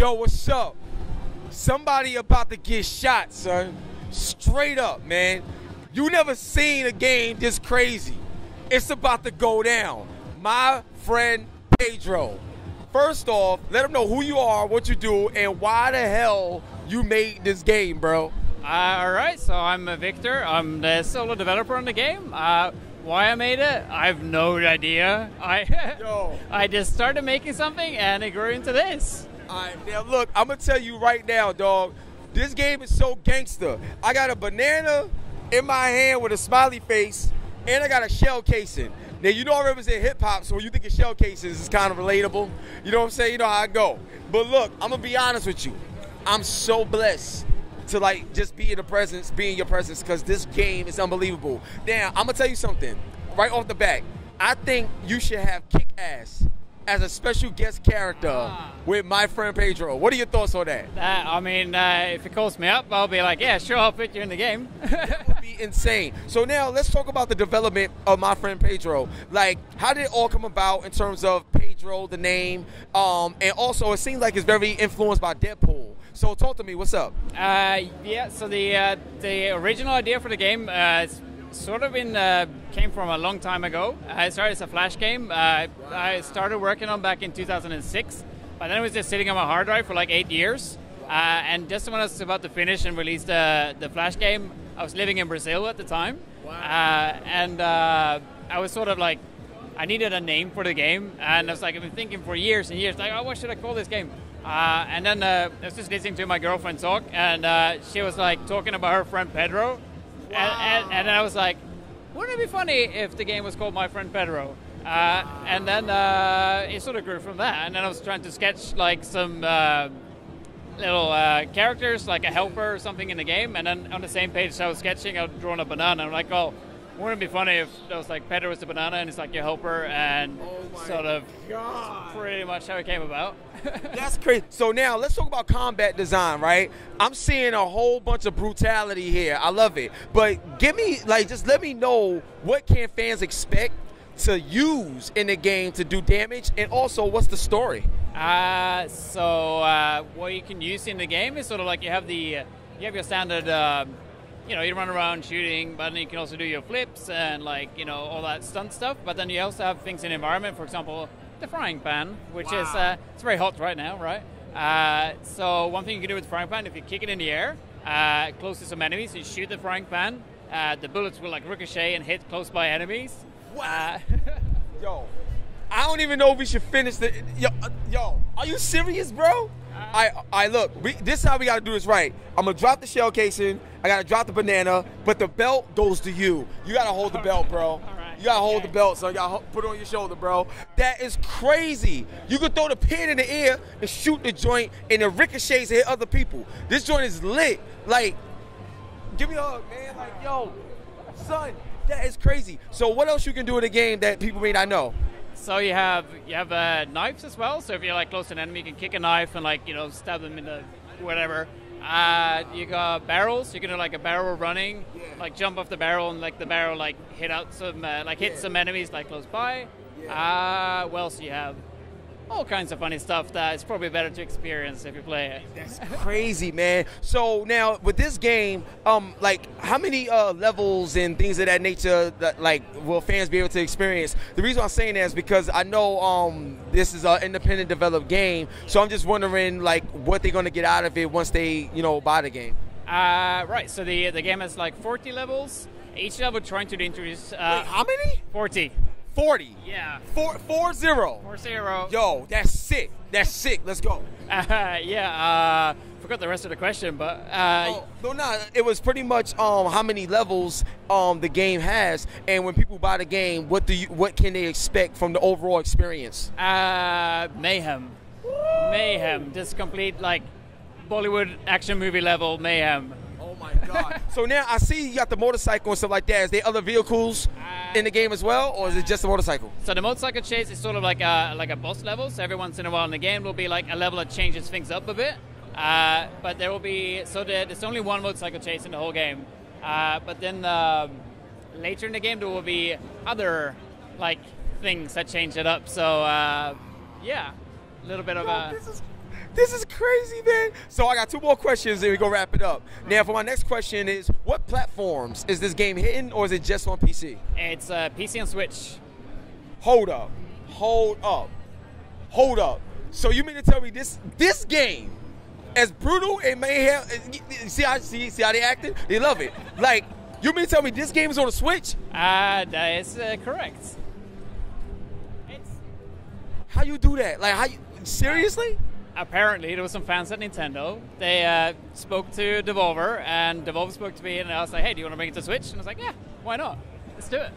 Yo, what's up? Somebody about to get shot, son. Straight up, man. You never seen a game this crazy. It's about to go down. My friend Pedro. First off, let them know who you are, what you do, and why the hell you made this game, bro. All right, so I'm Victor. I'm the solo developer on the game. Why I made it, I have no idea. I just started making something and it grew into this. All right, now look, I'm gonna tell you right now, dog. This game is so gangster. I got a banana in my hand with a smiley face, and I got a shell casing. Now, you know I represent hip-hop, so when you think of shell cases, it's kind of relatable. You know what I'm saying? You know how I go. But look, I'm going to be honest with you. I'm so blessed to, like, just be in your presence, because this game is unbelievable. Now, I'm going to tell you something. Right off the bat, I think you should have Kick-Ass as a special guest character with my friend Pedro. What are your thoughts on that? If it calls me up, I'll be like, yeah, sure, I'll put you in the game. That would be insane. So now let's talk about the development of my friend Pedro. Like, how did it all come about in terms of Pedro, the name, and also it seems like it's very influenced by Deadpool. So talk to me, what's up? So the original idea for the game came from a long time ago. I started as a Flash game. I started working on back in 2006, but then it was just sitting on my hard drive for like 8 years. And just when I was about to finish and release the Flash game, I was living in Brazil at the time. Wow. I was sort of like, I needed a name for the game, and I was like, I've been thinking for years and years, like, oh, what should I call this game? And then I was just listening to my girlfriend talk, and she was like talking about her friend Pedro. Wow. And then I was like, wouldn't it be funny if the game was called My Friend Pedro? And then it sort of grew from that. And then I was trying to sketch like some little characters, like a helper or something in the game. And then on the same page I was sketching, I was drawing a banana. I'm like, oh, wouldn't it be funny if it was like Pedro was the banana and it's like your helper, and pretty much how it came about. That's crazy. So now let's talk about combat design, right? I'm seeing a whole bunch of brutality here. I love it. But give me, like, just let me know, what can fans expect to use in the game to do damage, and also what's the story? What you can use in the game is sort of like you have your standard. You run around shooting, but then you can also do your flips and all that stunt stuff. But then you also have things in the environment, for example, the frying pan, which is it's very hot right now, right? So one thing you can do with the frying pan, if you kick it in the air, close to some enemies, you shoot the frying pan, the bullets will like ricochet and hit close by enemies. Yo, I don't even know if we should finish the. Yo, are you serious, bro? Look, this is how we got to do this right. I'm going to drop the shell casing. I got to drop the banana, but the belt goes to you. You got to hold the belt, bro. All right. You got to hold the belt, so you got to put it on your shoulder, bro. That is crazy. You can throw the pin in the air and shoot the joint, and the ricochets hit other people. This joint is lit. Like, give me a hug, man. Like, yo, son, that is crazy. So what else you can do in the game that people may not know? So you have knives as well. So if you're like close to an enemy, you can kick a knife and stab them in the whatever. You got barrels. You can do like a barrel running, like jump off the barrel and like the barrel like hit out some hit some enemies like close by. What else do you have? All kinds of funny stuff that it's probably better to experience if you play it. That's crazy, man. So now with this game, how many levels and things of that nature that will fans be able to experience? The reason I'm saying that is because I know this is an independent developed game, so I'm just wondering what they're gonna get out of it once they buy the game. Right. So the game has like 40 levels. Each level trying to introduce. Wait, how many? 40. 40. Yeah. 40. 40. Yo, that's sick. That's sick. Let's go. Forgot the rest of the question, but it was pretty much how many levels the game has, and when people buy the game, what can they expect from the overall experience? Mayhem. Mayhem. Just complete Bollywood action movie level mayhem. Oh my God. So now I see you got the motorcycle and stuff like that. Is there other vehicles in the game as well, or is it just a motorcycle? So the motorcycle chase is sort of like a boss level. So every once in a while in the game will be like a level that changes things up a bit. But there will be there's only one motorcycle chase in the whole game. But then later in the game there will be other things that change it up. So a little bit of This is crazy, man. So I got 2 more questions and we're going to wrap it up. Now, for my next question is, what platforms is this game hitting, or is it just on PC? It's PC and Switch. Hold up. So you mean to tell me this game, as brutal and mayhem, see how they acted? They love it. Like, you mean to tell me this game is on the Switch? That is correct. How you do that? Like, seriously? Apparently, there was some fans at Nintendo. They spoke to Devolver, and Devolver spoke to me, and I was like, hey, do you want to bring it to Switch? And I was like, yeah, why not? Let's do it.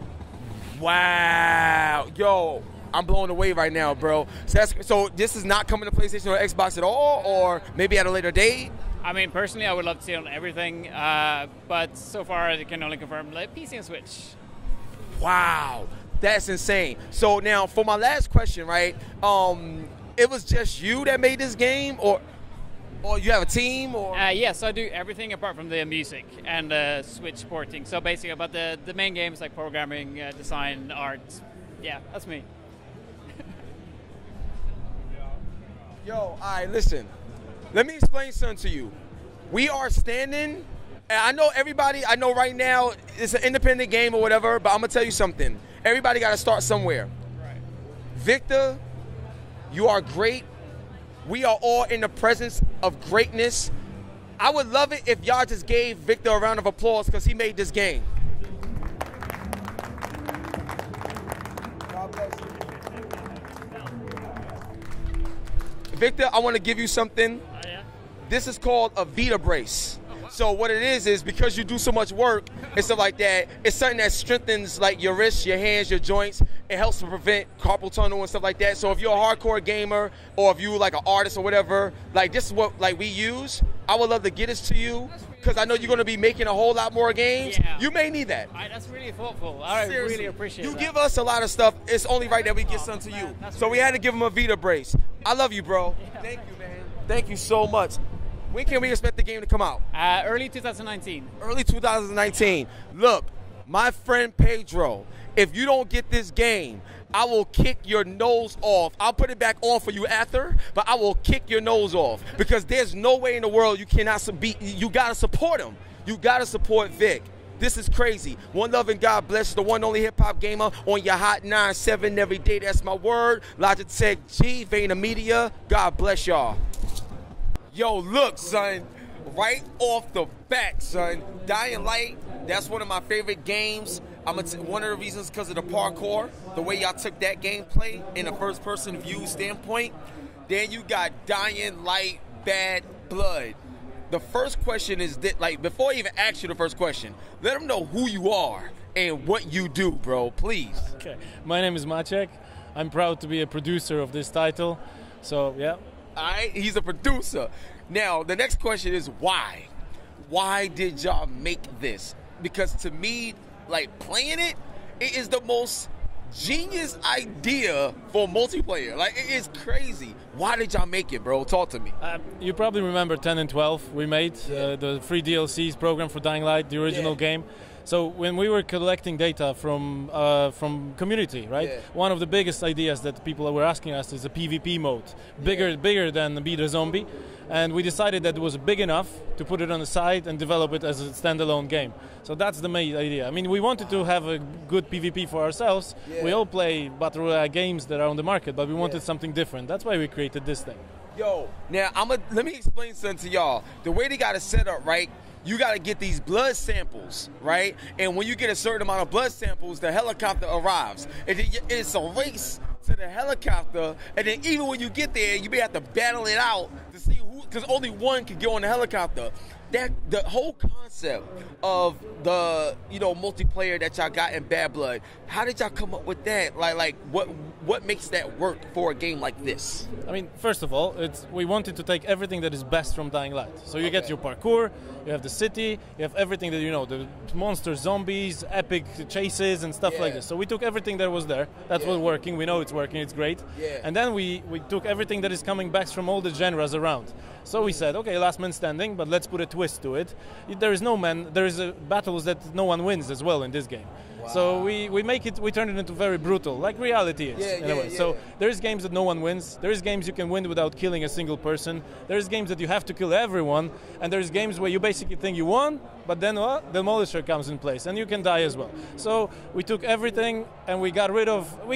Wow. Yo, I'm blown away right now, bro. So this is not coming to PlayStation or Xbox at all, or maybe at a later date? I mean, personally, I would love to see it on everything, but so far, I can only confirm like, PC and Switch. Wow. That's insane. So now, for my last question, right, it was just you that made this game, or you have a team, or? Yes, I do everything apart from the music and Switch porting. So basically, about the main games like programming, design, art. Yeah, that's me. Yo, all right, listen. Let me explain something to you. We are standing, and I know everybody, I know right now it's an independent game or whatever, but I'm going to tell you something. Everybody got to start somewhere. Right. Victor, you are great. We are all in the presence of greatness. I would love it if y'all just gave Victor a round of applause because he made this game. God bless you. Victor, I want to give you something. Yeah. This is called a Vita brace. So what it is because you do so much work and stuff like that, it's something that strengthens like your wrists, your hands, your joints. It helps to prevent carpal tunnel and stuff like that. So if you're a hardcore gamer or if you like an artist or whatever, like this is what like we use. I would love to get this to you because I know you're going to be making a whole lot more games. Yeah. You may need that. That's really thoughtful. I really appreciate it. You give us a lot of stuff. It's only right that we get some to you. So we had to give him a Vita brace. I love you, bro. Yeah. Thank you, man. Thank you so much. When can we expect the game to come out? Early 2019. Early 2019. Look, my friend Pedro, if you don't get this game, I will kick your nose off. I'll put it back on for you after, but I will kick your nose off because there's no way in the world you cannot beat. You got to support him. You got to support Vic. This is crazy. One love and God bless the one only hip-hop gamer on your Hot 9-7 every day. That's my word. Logitech G, Vayner Media. God bless y'all. Yo, look, son, right off the bat, son, Dying Light, that's one of my favorite games. One of the reasons because of the parkour, the way y'all took that gameplay in a first-person view standpoint. Then you got Dying Light, Bad Blood. The first question is, like, before I even ask you the first question, let them know who you are and what you do, bro, please. Okay, my name is Maciek. I'm proud to be a producer of this title, so yeah. All right, he's a producer. Now, the next question is why? Why did y'all make this? Because to me, like playing it, it is the most genius idea for multiplayer. Like, it is crazy. Why did y'all make it, bro? Talk to me. You probably remember 10 and 12. We made the free DLCs program for Dying Light, the original game. So when we were collecting data from community, right? Yeah. One of the biggest ideas that people were asking us is a PvP mode, bigger than Be the Zombie, and we decided that it was big enough to put it on the side and develop it as a standalone game. So that's the main idea. I mean, we wanted to have a good PvP for ourselves. Yeah. We all play battle royale games that are on the market, but we wanted something different. That's why we created this thing. Yo, now let me explain something to y'all. The way they got it set up, right? You got to get these blood samples, right? And when you get a certain amount of blood samples, the helicopter arrives. And it's a race to the helicopter. And then even when you get there, you may have to battle it out to see who, because only one can get on the helicopter. The whole concept of the multiplayer that y'all got in Bad Blood, how did y'all come up with that? Like what makes that work for a game like this? I mean, first of all, we wanted to take everything that is best from Dying Light. So you get your parkour, you have the city, you have everything that the monsters, zombies, epic chases and stuff like this. So we took everything that was there. That's what's working. We know it's working. It's great. Yeah. And then we took everything that is coming back from all the genres around. So we said, okay, last man standing, but let's put a twist to it. There is battles that no one wins as well in this game. Wow. So we turn it into very brutal, like reality is in a way. So there's games that no one wins. There's games you can win without killing a single person. There's games that you have to kill everyone, and there's games where you basically think you won, but then the Demolisher comes in place, and you can die as well. So we took everything and we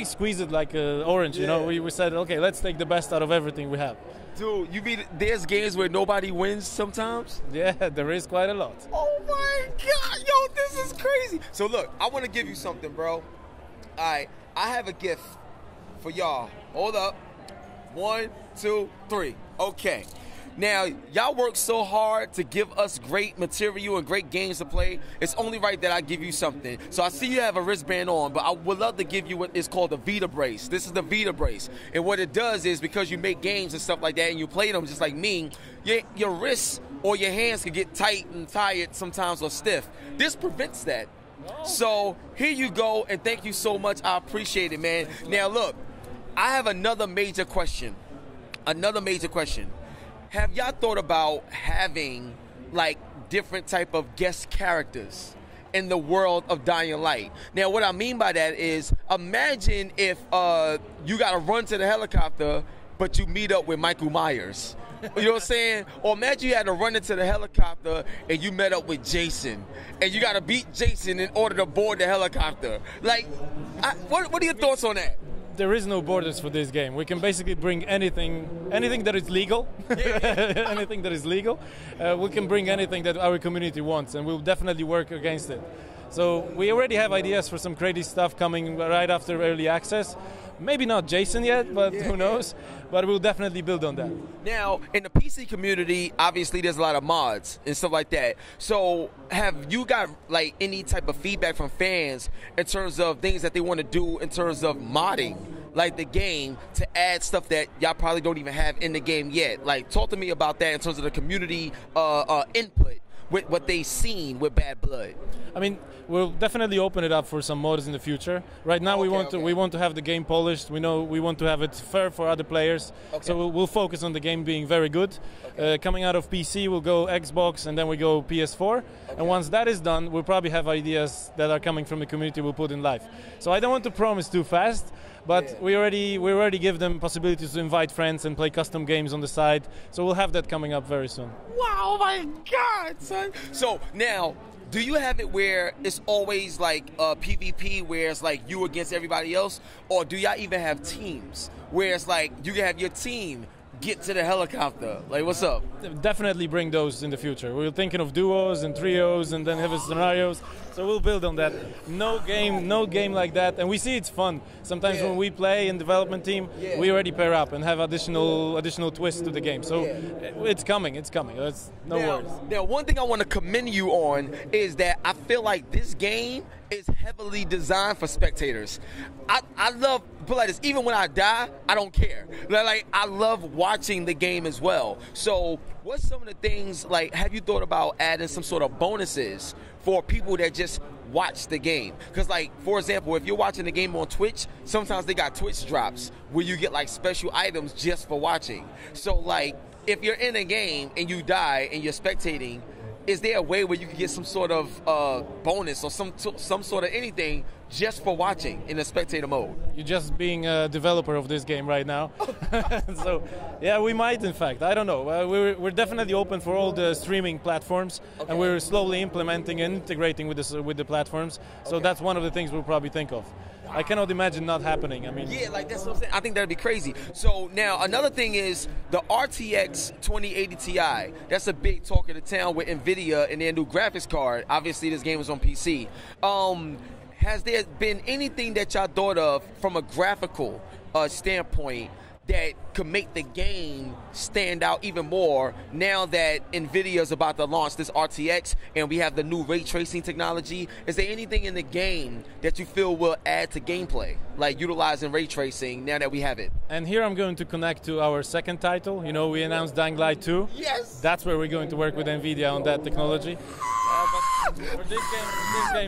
squeezed it like an orange, you know. We said, okay, let's take the best out of everything we have. Dude, you mean there's games where nobody wins sometimes? Yeah, there is quite a lot. Oh my God, yo, this is crazy. So look, I want to give you something, bro. All right, I have a gift for y'all. Hold up. 1, 2, 3. Okay. Now, y'all work so hard to give us great material and great games to play. It's only right that I give you something. So I see you have a wristband on, but I would love to give you what is called the Vita Brace. This is the Vita Brace. And what it does is, because you make games and stuff like that and you play them just like me, your wrists or your hands can get tight and tired sometimes or stiff. This prevents that. So here you go, and thank you so much. I appreciate it, man. Now, look, I have another major question. Have y'all thought about having like different type of guest characters in the world of Dying Light? Now, what I mean by that is, imagine if you got to run to the helicopter, but you meet up with Michael Myers. You know what I'm saying? Or imagine you had to run into the helicopter and you met up with Jason, and you got to beat Jason in order to board the helicopter. Like, what are your thoughts on that? There is no borders for this game. We can basically bring anything that is legal. Anything that is legal. We can bring anything that our community wants, and we'll definitely work against it. So we already have ideas for some crazy stuff coming right after early access. Maybe not Jason yet, but who knows? But we'll definitely build on that. Now, in the PC community, obviously there's a lot of mods and stuff like that. So have you got like any type of feedback from fans in terms of things that they want to do in terms of modding like the game to add stuff that y'all probably don't even have in the game yet? Like, talk to me about that in terms of the community input with what they've seen with Bad Blood. I mean, we'll definitely open it up for some mods in the future. Right now, we want to have the game polished. We want to have it fair for other players. Okay. So we'll focus on the game being very good. Okay. Coming out of PC, we'll go Xbox, and then we go PS4. Okay. And once that is done, we'll probably have ideas that are coming from the community we'll put in live. So I don't want to promise too fast, but we already give them possibilities to invite friends and play custom games on the side. So we'll have that coming up very soon. Wow, my God, son. So now, do you have it where it's always like PvP, where it's like you against everybody else? Or do y'all even have teams where it's like you can have your team get to the helicopter? Like, what's up? Definitely bring those in the future. We're thinking of duos and trios and then have scenarios. So we'll build on that. No game like that. And we see it's fun. Sometimes when we play in development team, we already pair up and have additional twists to the game. So it's coming. It's no worries. Now, one thing I want to commend you on is that I feel like this game is heavily designed for spectators. I love, put like this, even when I die, I don't care. Like, I love watching the game as well. So what's some of the things, like, have you thought about adding some sort of bonuses for people that just watch the game? Because, like, for example, if you're watching the game on Twitch, sometimes they got Twitch drops where you get like special items just for watching. So, like, if you're in a game and you die and you're spectating, is there a way where you can get some sort of bonus or some sort of anything just for watching in a spectator mode? You're just being a developer of this game right now. So, yeah, we might, in fact. I don't know. We're definitely open for all the streaming platforms, and we're slowly implementing and integrating with the platforms. So that's one of the things we'll probably think of. I cannot imagine not happening. I mean, yeah, like that's what I'm saying. I think that'd be crazy. So now another thing is the RTX 2080 Ti. That's a big talk of the town with NVIDIA and their new graphics card. Obviously, this game was on PC. Has there been anything that y'all thought of from a graphical standpoint that could make the game stand out even more now that NVIDIA is about to launch this RTX and we have the new ray tracing technology? Is there anything in the game that you feel will add to gameplay, like utilizing ray tracing now that we have it? And here I'm going to connect to our second title. You know, we announced Dying Light 2. Yes! That's where we're going to work with NVIDIA on that technology. But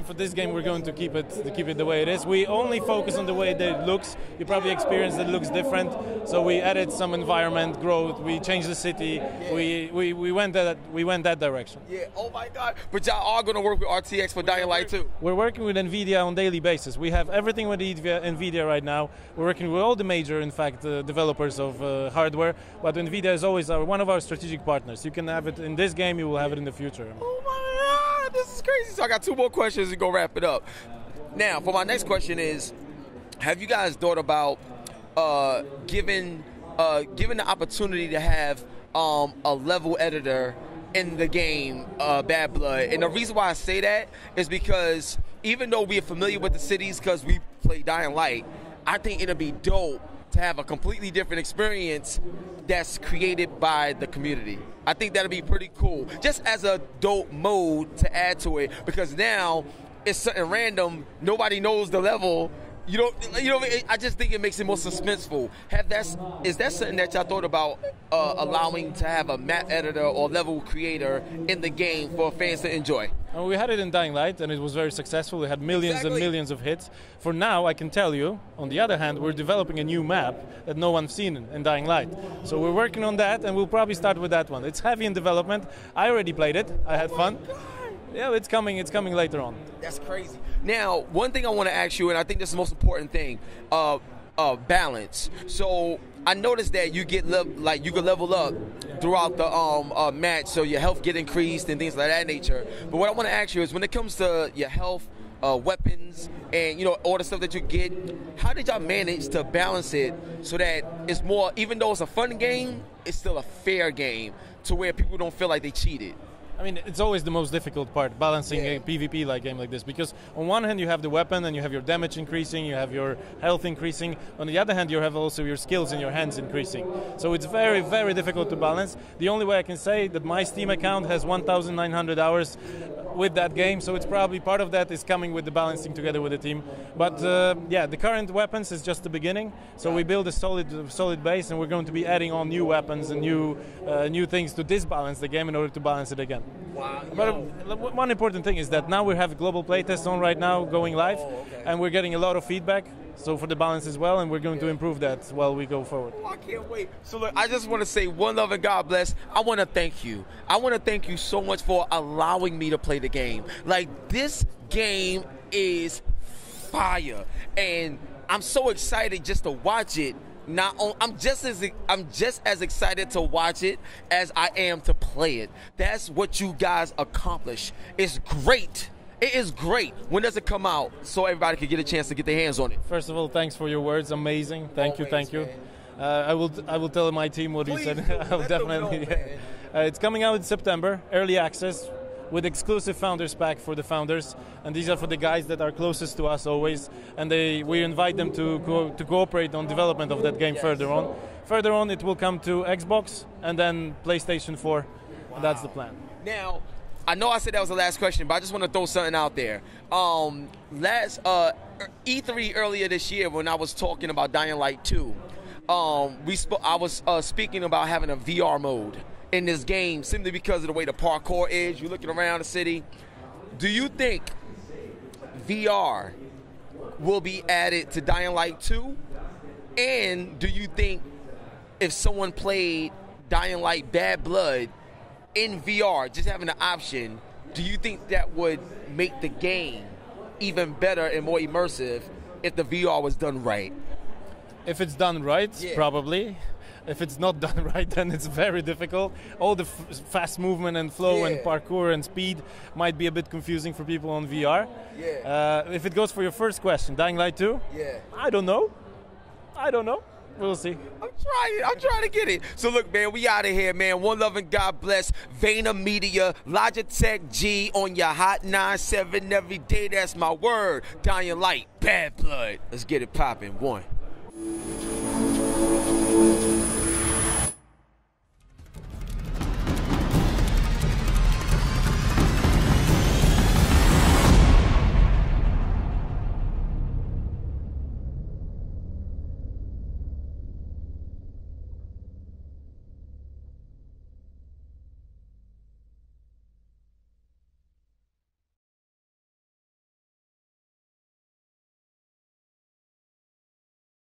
For this game, we're going to keep it the way it is. We only focus on the way that it looks. You probably experienced that it looks different. So we added some environment growth. We changed the city. Yeah. We went that direction. Yeah. Oh my God. But y'all are going to work with RTX for Dying Light 2. We're working with NVIDIA on a daily basis. We have everything with NVIDIA right now. We're working with all the major, in fact, developers of hardware. But NVIDIA is always one of our strategic partners. You can have it in this game. You will have it in the future. Oh my God, this is crazy. So I got 2 more questions and go wrap it up. Now, for my next question is, have you guys thought about given the opportunity to have a level editor in the game, Bad Blood? And the reason why I say that is because even though we're familiar with the cities because we play Dying Light, I think it'll be dope to have a completely different experience that's created by the community. I think that'll be pretty cool. Just as a dope mode to add to it, because now it's something random. Nobody knows the level. You know. I just think it makes it more suspenseful. Is that something that y'all thought about allowing to have a map editor or level creator in the game for fans to enjoy? We had it in Dying Light, and it was very successful. We had millions and millions of hits. For now, I can tell you, on the other hand, we're developing a new map that no one's seen in Dying Light. So we're working on that, and we'll probably start with that one. It's heavy in development. I already played it. I had fun. Yeah, it's coming later on. That's crazy. Now, one thing I want to ask you, and I think this is the most important thing, balance. So I noticed that you get you can level up throughout the match, so your health get increased and things like that nature. But what I want to ask you is, when it comes to your health, weapons, and all the stuff that you get, how did y'all manage to balance it so that it's more, even though it's a fun game, it's still a fair game to where people don't feel like they cheated? I mean, it's always the most difficult part, balancing a PvP game like this, because on one hand you have the weapon and you have your damage increasing, you have your health increasing. On the other hand, you have also your skills in your hands increasing. So it's very, very difficult to balance. The only way I can say that my Steam account has 1,900 hours with that game, so it's probably part of that is coming with the balancing together with the team. But yeah, the current weapons is just the beginning. So we build a solid base, and we're going to be adding on new weapons and new things to disbalance the game in order to balance it again. Wow. But one important thing is that now we have a global playtest on right now going live, and we're getting a lot of feedback. So for the balance as well, and we're going to improve that while we go forward. Oh, I can't wait. So look, I just want to say one love and God bless. I want to thank you. I want to thank you so much for allowing me to play the game. Like, this game is fire, and I'm so excited just to watch it. I'm just as excited to watch it as I am to play it. That's what you guys accomplish. It's great. It is great. When does it come out so everybody can get a chance to get their hands on it? First of all, thanks for your words. Amazing. Thank you. I will tell my team what you said. I'll definitely. It's coming out in September, early access, with exclusive founders pack for the founders, and these are for the guys that are closest to us always, and we invite them to cooperate on development of that game further on. Further on, it will come to Xbox and then PlayStation 4. Wow. That's the plan. Now, I know I said that was the last question, but I just want to throw something out there. Last E3 earlier this year, when I was talking about Dying Light 2, I was speaking about having a VR mode in this game simply because of the way the parkour is. You're looking around the city. Do you think VR will be added to Dying Light 2? And do you think if someone played Dying Light Bad Blood in VR, just having the option, do you think that would make the game even better and more immersive if the VR was done right? If it's done right, probably. If it's not done right, then it's very difficult. All the fast movement and flow and parkour and speed might be a bit confusing for people on VR. If it goes for your first question, Dying Light 2? I don't know. We'll see. I'm trying to get it. So look, man, we out of here, man. One love and God bless. Vayner Media, Logitech G on your Hot 97 every day. That's my word. Dying Light, Bad Blood. Let's get it popping. One.